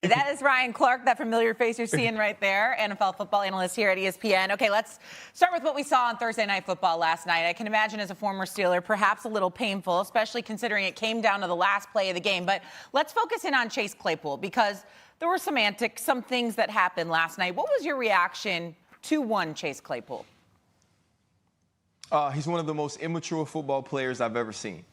That is Ryan Clark, that familiar face you're seeing right there, NFL football analyst here at ESPN. Okay, let's start with what we saw on Thursday Night Football last night. I can imagine as a former Steeler, perhaps a little painful, especially considering it came down to the last play of the game. But let's focus in on Chase Claypool because there were some antics, some things that happened last night. What was your reaction to one Chase Claypool? He's one of the most immature football players I've ever seen.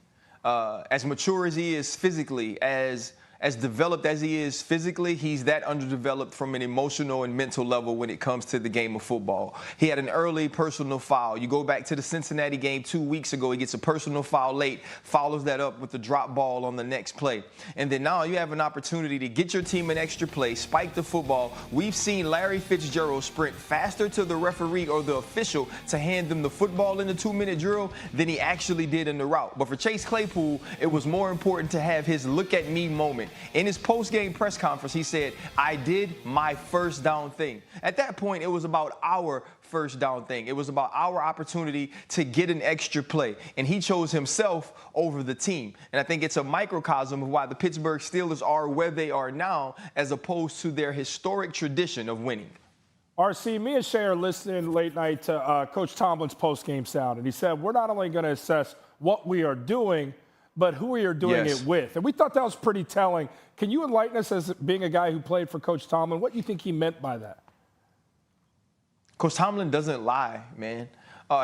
As mature as he is physically, as developed as he is physically, he's that underdeveloped from an emotional and mental level when it comes to the game of football. He had an early personal foul. You go back to the Cincinnati game 2 weeks ago, he gets a personal foul late, follows that up with the drop ball on the next play. And then now you have an opportunity to get your team an extra play, spike the football. We've seen Larry Fitzgerald sprint faster to the referee or the official to hand them the football in the 2-minute drill than he actually did in the route. But for Chase Claypool, it was more important to have his look at me moment. In his post-game press conference, he said, "I did my first down thing." At that point, it was about our first down thing. It was about our opportunity to get an extra play. And he chose himself over the team. And I think it's a microcosm of why the Pittsburgh Steelers are where they are now as opposed to their historic tradition of winning. RC, me and Shay are listening late night to Coach Tomlin's post-game sound. And he said, we're not only going to assess what we are doing, but who we are doing it with. And we thought that was pretty telling. Can you enlighten us, as being a guy who played for Coach Tomlin, what you think he meant by that? Coach Tomlin doesn't lie, man.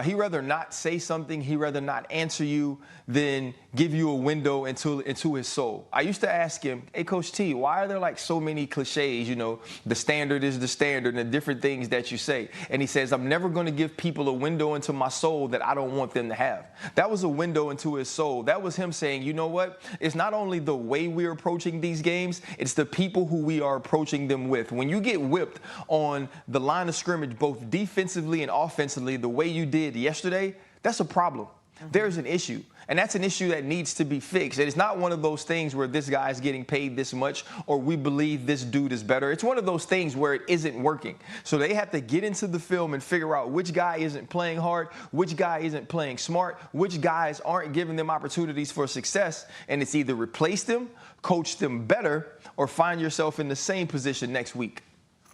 He'd rather not say something, he'd rather not answer you than give you a window into his soul. I used to ask him, hey, Coach T, why are there like so many cliches, you know, the standard is the standard and the different things that you say? And he says, I'm never going to give people a window into my soul that I don't want them to have. That was a window into his soul. That was him saying, you know what? It's not only the way we're approaching these games, it's the people who we are approaching them with. When you get whipped on the line of scrimmage, both defensively and offensively, the way you did yesterday, that's a problem. There's an issue, and that's an issue that needs to be fixed. And it's not one of those things where this guy is getting paid this much or we believe this dude is better. It's one of those things where it isn't working. So they have to get into the film and figure out which guy isn't playing hard, which guy isn't playing smart, which guys aren't giving them opportunities for success. And it's either replace them, coach them better, or find yourself in the same position next week.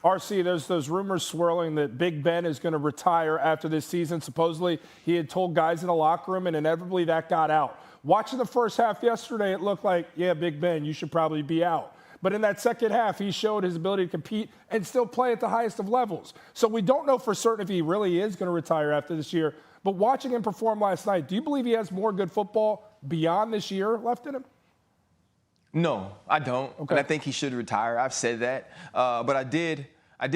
RC, there's those rumors swirling that Big Ben is going to retire after this season. Supposedly, he had told guys in the locker room, and inevitably that got out. Watching the first half yesterday, it looked like, yeah, Big Ben, you should probably be out. But in that second half, he showed his ability to compete and still play at the highest of levels. So we don't know for certain if he really is going to retire after this year. But watching him perform last night, do you believe he has more good football beyond this year left in him? No, I don't. Okay. And I think he should retire. I've said that. But I did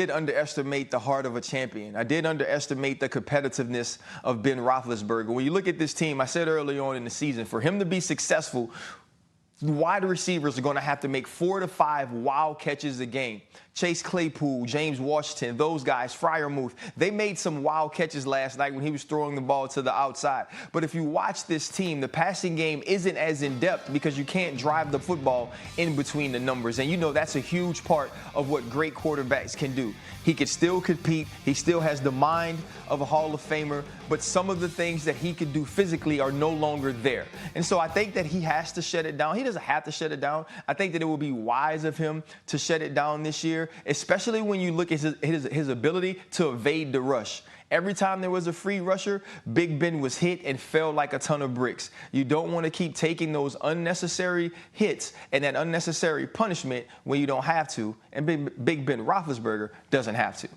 underestimate the heart of a champion. I did underestimate the competitiveness of Ben Roethlisberger. When you look at this team, I said early on in the season, for him to be successful, wide receivers are going to have to make 4 to 5 wild catches a game. Chase Claypool, James Washington, those guys, Freiermuth, they made some wild catches last night when he was throwing the ball to the outside. But if you watch this team, the passing game isn't as in-depth because you can't drive the football in between the numbers. And you know that's a huge part of what great quarterbacks can do. He can still compete. He still has the mind of a Hall of Famer, but some of the things that he could do physically are no longer there. And so I think that he has to shut it down. He doesn't have to shut it down. I think that it will be wise of him to shut it down this year, especially when you look at his ability to evade the rush. Every time there was a free rusher, Big Ben was hit and fell like a ton of bricks. You don't want to keep taking those unnecessary hits and that unnecessary punishment when you don't have to. And Big Ben Roethlisberger doesn't have to.